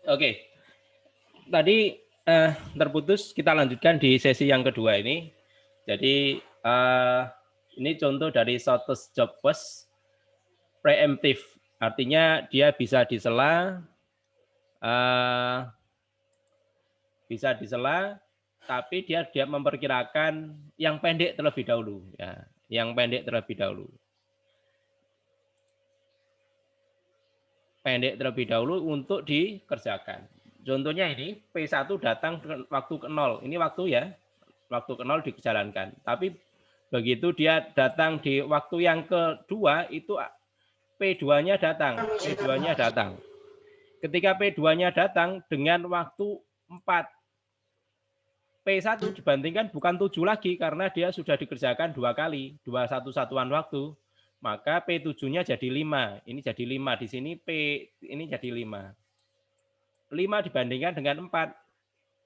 Oke, tadi terputus, kita lanjutkan di sesi yang kedua ini. Jadi ini contoh dari shortest job first preemptive, artinya dia bisa disela, tapi dia memperkirakan yang pendek terlebih dahulu, ya, yang pendek terlebih dahulu. Pendek terlebih dahulu untuk dikerjakan. Contohnya ini P1 datang waktu ke 0. Ini waktu ya. Waktu ke 0 dijalankan. Tapi begitu dia datang di waktu yang kedua itu P2-nya datang. P2-nya datang. Ketika P2-nya datang dengan waktu 4. P1 dibandingkan bukan 7 lagi karena dia sudah dikerjakan 2 kali, 21 satuan waktu. Maka P7-nya jadi 5. Ini jadi 5. Di sini P ini jadi 5. 5 dibandingkan dengan 4.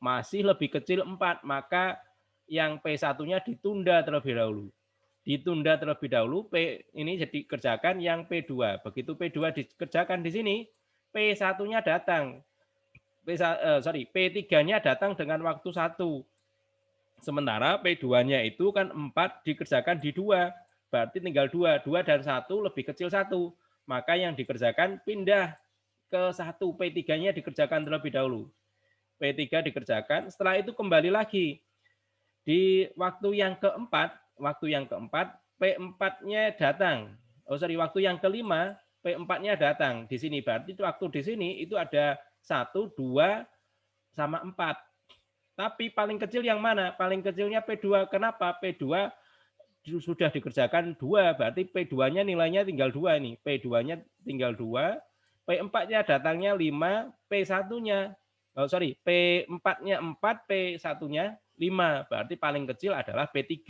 Masih lebih kecil 4. Maka yang P1-nya ditunda terlebih dahulu. Ditunda terlebih dahulu, P ini jadi kerjakan yang P2. Begitu P2 dikerjakan di sini, P1-nya datang. P3-nya datang dengan waktu 1. Sementara P2-nya itu kan 4 dikerjakan di 2. Berarti tinggal 2. 2 dan 1 lebih kecil 1. Maka yang dikerjakan pindah ke 1. P3-nya dikerjakan terlebih dahulu. P3 dikerjakan, setelah itu kembali lagi. Di waktu yang keempat, P4-nya datang. Waktu yang kelima, P4-nya datang. Di sini berarti waktu di sini itu ada 1, 2, sama 4. Tapi paling kecil yang mana? Paling kecilnya P2. Kenapa? P2 sudah dikerjakan 2, berarti P2-nya nilainya tinggal 2 nih. P2-nya tinggal 2, P4-nya datangnya 5, P1-nya P4-nya 4, P1-nya 5. Berarti paling kecil adalah P2.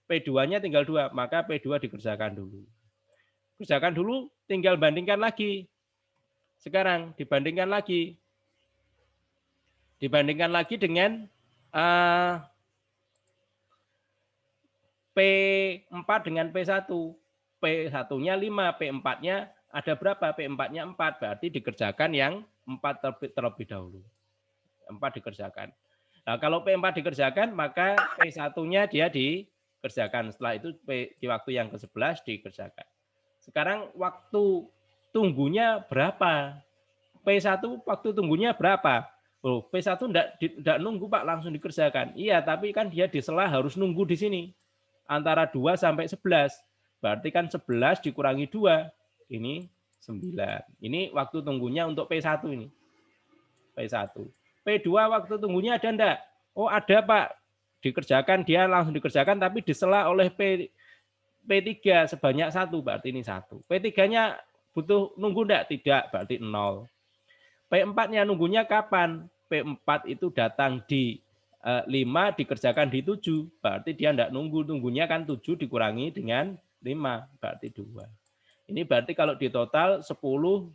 P2-nya tinggal 2, maka P2 dikerjakan dulu. Kerjakan dulu, tinggal bandingkan lagi. Sekarang dibandingkan lagi. Dibandingkan lagi dengan P4 dengan P1. P1-nya 5, P4-nya ada berapa? P4-nya 4, berarti dikerjakan yang 4 terlebih dahulu. 4 dikerjakan. Nah, kalau P4 dikerjakan, maka P1-nya dia dikerjakan. Setelah itu di waktu yang ke-11 dikerjakan. Sekarang waktu tunggunya berapa? P1 waktu tunggunya berapa? Oh, P1 enggak nunggu Pak, langsung dikerjakan. Iya, tapi kan dia disela harus nunggu di sini. Antara 2 sampai 11. Berarti kan 11 dikurangi 2. Ini 9. Ini waktu tunggunya untuk P1 ini. P1. P2 waktu tunggunya ada enggak? Oh, ada Pak. Dikerjakan, dia langsung dikerjakan tapi disela oleh P3 sebanyak 1. Berarti ini 1. P3-nya butuh nunggu enggak? Tidak, berarti 0. P4-nya nunggunya kapan? P4 itu datang di 5 dikerjakan di 7. Berarti dia enggak nunggu. Nunggunya kan 7 dikurangi dengan 5. Berarti 2. Ini berarti kalau di total 10,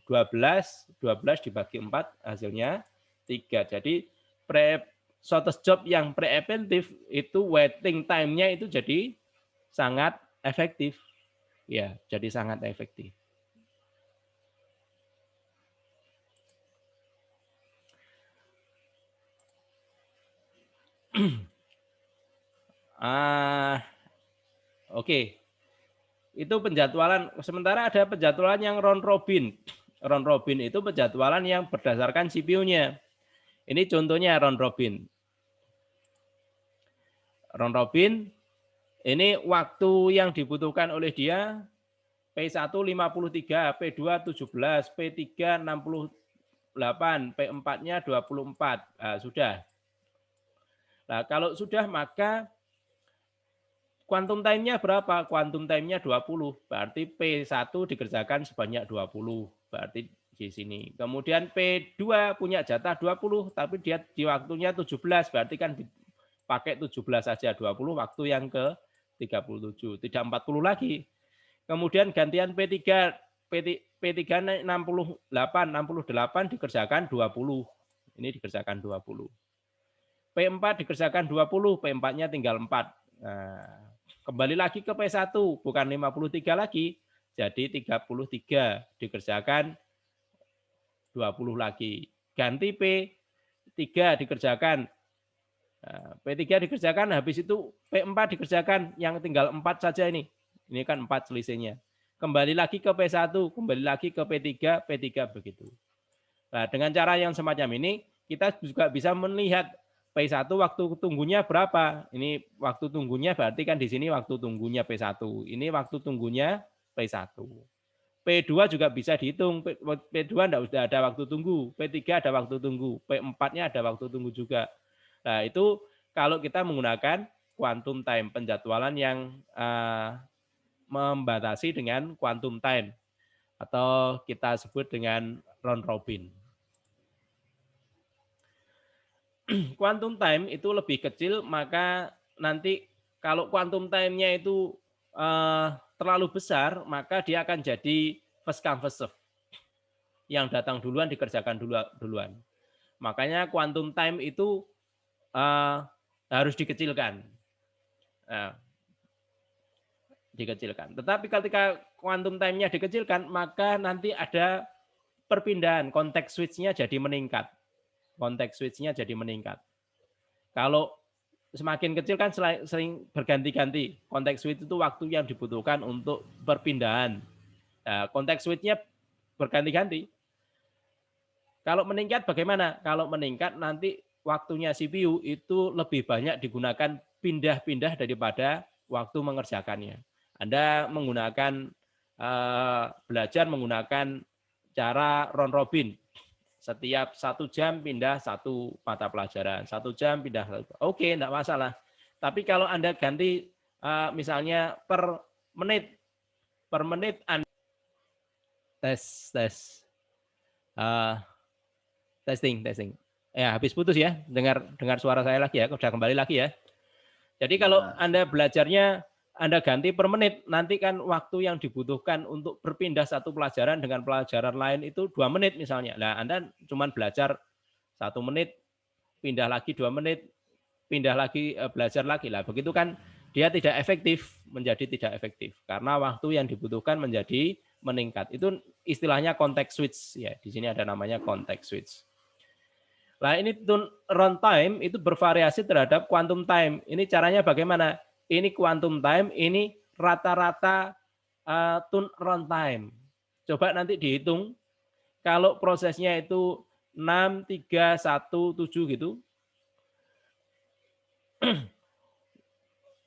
12, 12 dibagi 4 hasilnya 3. Jadi shortest job yang preemptive itu waiting time-nya itu jadi sangat efektif. Ya, jadi sangat efektif. Oke. Itu penjadwalan. Sementara ada penjadwalan yang round robin. Round robin itu penjadwalan yang berdasarkan CPU-nya. Ini contohnya round robin. Round robin ini waktu yang dibutuhkan oleh dia P1 53, P2 17, P3 68, P4-nya 24. Nah, sudah. Nah, kalau sudah maka quantum time-nya berapa? Quantum time-nya 20. Berarti P1 dikerjakan sebanyak 20. Berarti di sini. Kemudian P2 punya jatah 20, tapi dia di waktunya 17. Berarti kan dipakai 17 saja. 20 waktu yang ke 37. Tidak 40 lagi. Kemudian gantian P3. P3 68 dikerjakan 20. Ini dikerjakan 20. P4 dikerjakan 20, P4-nya tinggal 4. Nah, kembali lagi ke P1, bukan 53 lagi, jadi 33 dikerjakan 20 lagi. Ganti P3 dikerjakan. Nah, P3 dikerjakan, habis itu P4 dikerjakan, yang tinggal 4 saja ini. Ini kan 4 selisihnya. Kembali lagi ke P1, kembali lagi ke P3 begitu. Nah, dengan cara yang semacam ini, kita juga bisa melihat P1 waktu tunggunya berapa. Ini waktu tunggunya berarti kan di sini waktu tunggunya P1. Ini waktu tunggunya P1. P2 juga bisa dihitung. P2 tidak sudah ada waktu tunggu. P3 ada waktu tunggu. P4-nya ada waktu tunggu juga. Nah, itu kalau kita menggunakan quantum time, penjadwalan yang membatasi dengan quantum time. Atau kita sebut dengan round robin. Quantum time itu lebih kecil, maka nanti kalau quantum time-nya itu terlalu besar, maka dia akan jadi first come first serve. Yang datang duluan dikerjakan duluan. Makanya quantum time itu harus dikecilkan. Dikecilkan. Tetapi ketika quantum time-nya dikecilkan, maka nanti ada perpindahan, konteks switch-nya jadi meningkat. Konteks switch-nya jadi meningkat. Kalau semakin kecil kan sering berganti-ganti. Konteks switch itu waktu yang dibutuhkan untuk perpindahan. Nah, konteks switch-nya berganti-ganti. Kalau meningkat bagaimana? Kalau meningkat nanti waktunya CPU itu lebih banyak digunakan pindah-pindah daripada waktu mengerjakannya. Anda menggunakan belajar menggunakan cara round robin. Setiap 1 jam pindah 1 mata pelajaran, 1 jam pindah. Oke, enggak masalah. Tapi kalau Anda ganti misalnya per menit Anda testing. Ya, habis putus ya. Dengar suara saya lagi ya. Udah kembali lagi ya. Jadi kalau Anda belajarnya Anda ganti per menit, nanti kan waktu yang dibutuhkan untuk berpindah satu pelajaran dengan pelajaran lain itu 2 menit misalnya. Nah, Anda cuma belajar 1 menit, pindah lagi 2 menit, pindah lagi belajar lagi lah. Begitu kan dia tidak efektif, menjadi tidak efektif karena waktu yang dibutuhkan menjadi meningkat. Itu istilahnya context switch ya. Di sini ada namanya context switch. Nah, ini runtime itu bervariasi terhadap quantum time. Ini caranya bagaimana? Ini quantum time, ini rata-rata tune runtime. Coba nanti dihitung kalau prosesnya itu 6, 3, 1, 7 gitu.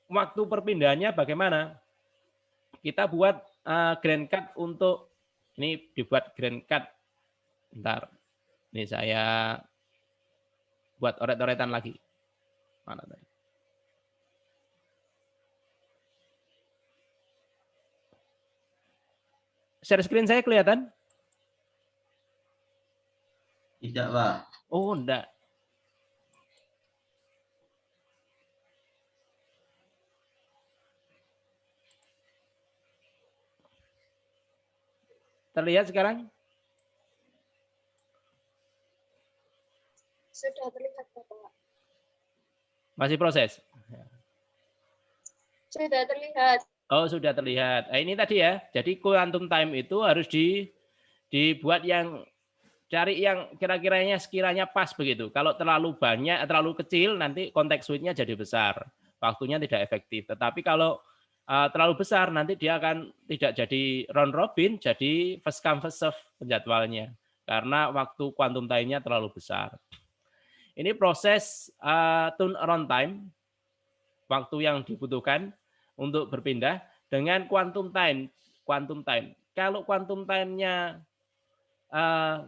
Waktu perpindahannya bagaimana? Kita buat grand cut untuk ini dibuat grand cut. Bentar. Ini saya buat oret-oretan lagi. Mana tadi? Share screen saya kelihatan? Tidak, Pak. Oh, enggak. Terlihat sekarang? Sudah terlihat, Bapak. Masih proses? Sudah terlihat. Oh, sudah terlihat. Nah, ini tadi ya. Jadi quantum time itu harus dibuat yang cari yang kira-kiranya sekiranya pas begitu. Kalau terlalu banyak, terlalu kecil, nanti konteks switch-nya jadi besar. Waktunya tidak efektif. Tetapi kalau terlalu besar, nanti dia akan tidak jadi round robin, jadi first come first serve penjadwalannya. Karena waktu quantum time-nya terlalu besar. Ini proses turnaround time, waktu yang dibutuhkan untuk berpindah dengan quantum time. Quantum time. Kalau quantum time-nya 1,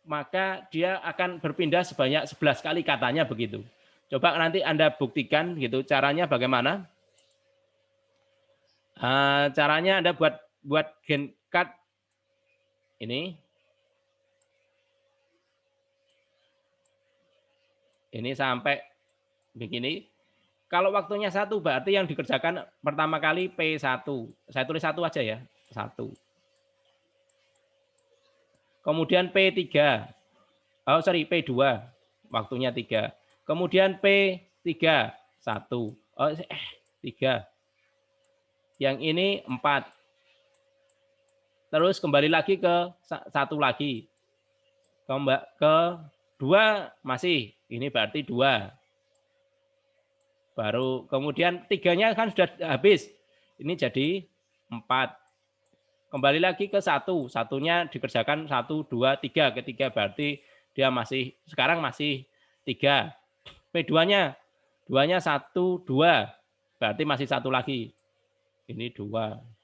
maka dia akan berpindah sebanyak 11 kali katanya begitu. Coba nanti Anda buktikan gitu caranya bagaimana. Caranya Anda buat gen cut ini. Ini sampai begini. Kalau waktunya 1 berarti yang dikerjakan pertama kali P1. Saya tulis 1 aja ya. 1. Kemudian P3. Oh, sorry, P2. Waktunya 3. Kemudian P3. 1. Oh, 3. Yang ini 4. Terus kembali lagi ke satu lagi. Ke 2 masih. Ini berarti 2. Baru kemudian 3-nya kan sudah habis. Ini jadi 4. Kembali lagi ke 1. 1-nya dikerjakan 1, 2, 3. Ketiga berarti dia masih sekarang masih 3. P2-nya 2-nya 1, 2. Berarti masih 1 lagi. Ini 2.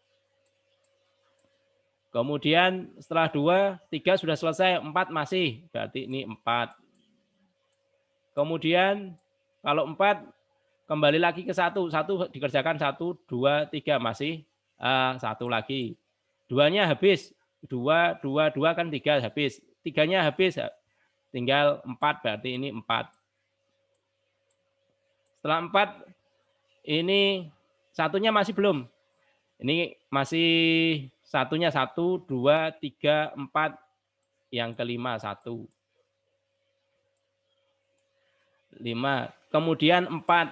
Kemudian setelah 2, 3 sudah selesai, 4 masih. Berarti ini 4. Kemudian kalau 4 kembali lagi ke 1. 1 dikerjakan 1, 2, 3 masih 1 lagi. 2-nya habis. 2, 2, 2 kan 3 habis. 3-nya habis. Tinggal 4 berarti ini 4. Setelah 4 ini 1-nya masih belum. Ini masih satunya 1, 2, 3, 4. Yang kelima 1. 5. Kemudian 4.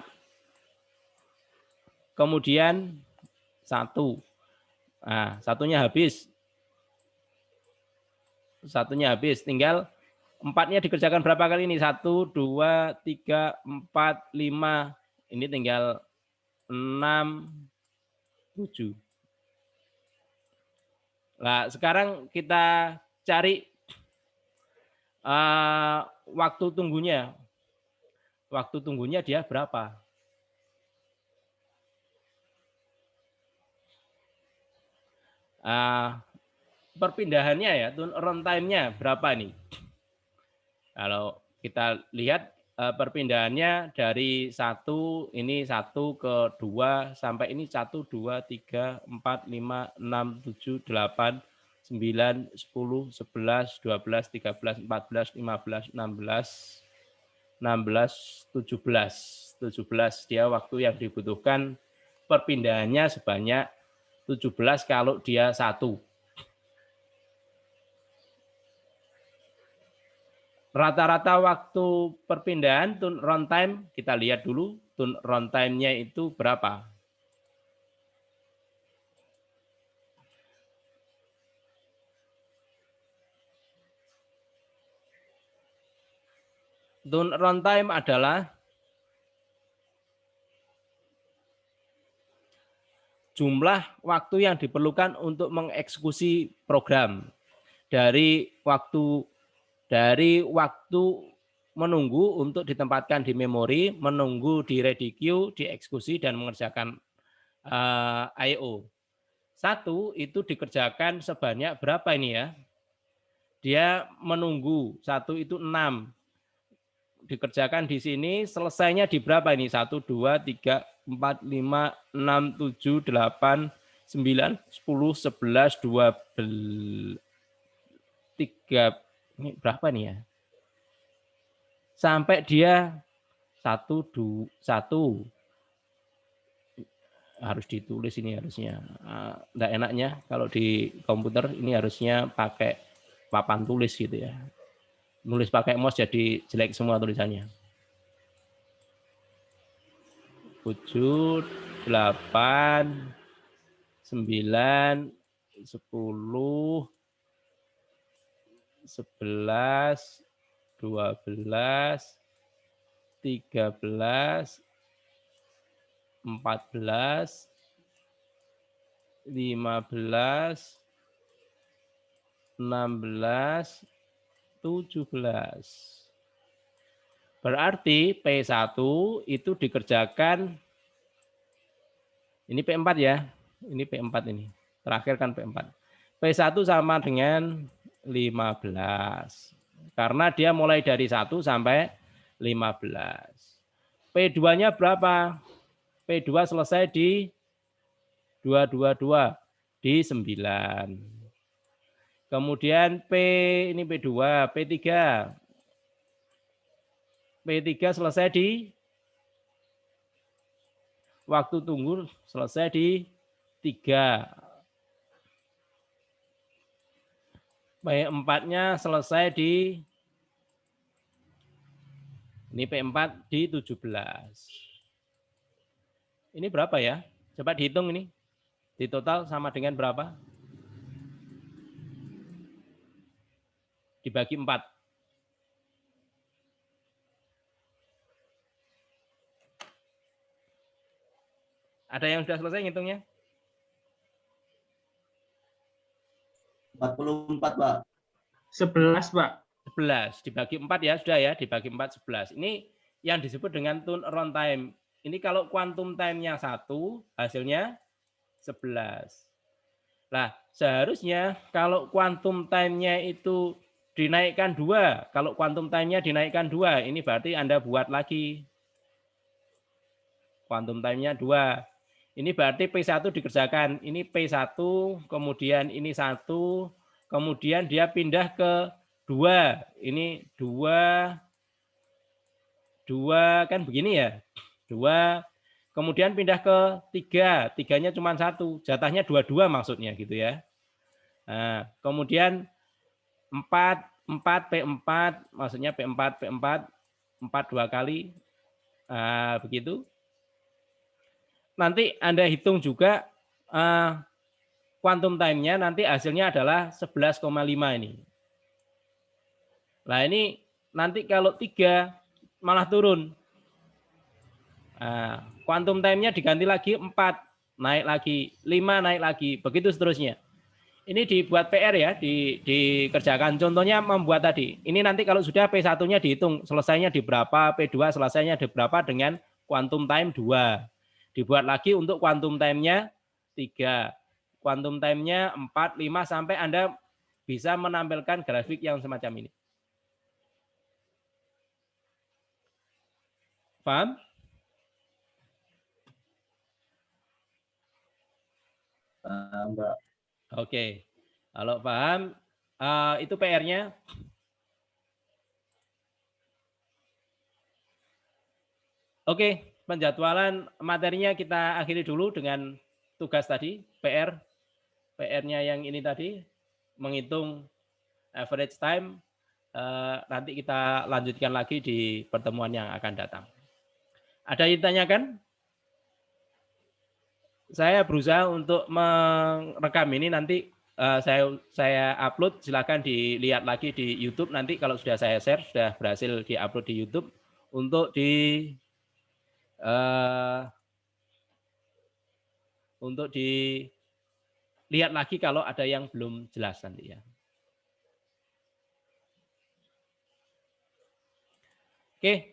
Kemudian 1. Nah, satunya habis. Satunya habis. Tinggal 4-nya dikerjakan berapa kali ini? 1, 2, 3, 4, 5. Ini tinggal 6, 7. Nah, sekarang kita cari waktu tunggunya. Waktu tunggunya dia berapa? Perpindahannya ya, runtime-nya berapa nih? Kalau kita lihat perpindahannya dari 1 ini 1 ke 2 sampai ini 1, 2, 3, 4, 5, 6, 7, 8, 9, 10, 11, 12, 13, 14, 15, 16, 17. 17 dia waktu yang dibutuhkan perpindahannya sebanyak 17 kalau dia 1. Rata-rata waktu perpindahan turn runtime kita lihat dulu turn runtime-nya itu berapa. Turn runtime adalah jumlah waktu yang diperlukan untuk mengeksekusi program dari waktu menunggu untuk ditempatkan di memori, menunggu di ready queue, dieksekusi dan mengerjakan I/O. 1 itu dikerjakan sebanyak berapa ini ya? Dia menunggu 1 itu 6. Dikerjakan di sini selesainya di berapa ini? 1, 2, 3, 4, 5, 6, 7, 8, 9, 10, 11, 12, 3. Ini berapa nih ya? Sampai dia 1, 2, 1. Harus ditulis ini harusnya. Enggak enaknya kalau di komputer ini harusnya pakai papan tulis gitu ya. Nulis pakai mouse jadi jelek semua tulisannya. 7, 8, 9, 10, 11, 12, 13, 14, 15, 16, 17. Berarti P1 itu dikerjakan, ini P4 ya, ini P4 ini. Terakhir kan P4. P1 sama dengan 15. Karena dia mulai dari 1 sampai 15. P2-nya berapa? P2 selesai di 222, di 9. Kemudian ini P2, P3. P3 selesai di waktu tunggu selesai di 3. P4-nya selesai di ini P4 di 17. Ini berapa ya? Coba dihitung ini. Di total sama dengan berapa? dibagi 4. Ada yang sudah selesai ngitungnya? 44, Pak. 11, Pak. 11 dibagi 4 ya, sudah ya, dibagi 4 11. Ini yang disebut dengan turnaround time. Ini kalau quantum time-nya 1, hasilnya 11. Nah, seharusnya kalau quantum time-nya itu dinaikkan 2, kalau quantum time-nya dinaikkan 2, ini berarti Anda buat lagi. Quantum time-nya 2. Ini berarti P1 dikerjakan. Ini P1, kemudian ini 1, kemudian dia pindah ke 2. Ini 2 kan begini ya. 2, kemudian pindah ke 3. 3-nya cuma 1. Jatahnya 22 maksudnya gitu ya. Nah, kemudian 4 P4, maksudnya P4 4 2 kali. Nah, begitu. Nanti Anda hitung juga quantum time-nya, nanti hasilnya adalah 11,5 ini. Nah, ini nanti kalau 3 malah turun. Nah, quantum time-nya diganti lagi 4, naik lagi, 5 naik lagi, begitu seterusnya. Ini dibuat PR ya, dikerjakan. Contohnya membuat tadi. Ini nanti kalau sudah P1-nya dihitung, selesainya di berapa, P2 selesainya di berapa dengan quantum time 2. Dibuat lagi untuk quantum time-nya 3. Quantum time-nya 4, 5, sampai Anda bisa menampilkan grafik yang semacam ini. Paham? Mbak. Oke. Kalau paham, itu PR-nya. Oke, penjadwalan materinya kita akhiri dulu dengan tugas tadi, PR-nya yang ini tadi, menghitung average time. Nanti kita lanjutkan lagi di pertemuan yang akan datang. Ada yang ditanyakan? Saya berusaha untuk merekam ini, nanti saya upload, silakan dilihat lagi di YouTube nanti kalau sudah saya share, sudah berhasil diupload di YouTube untuk dilihat lagi kalau ada yang belum jelas nanti ya. Oke,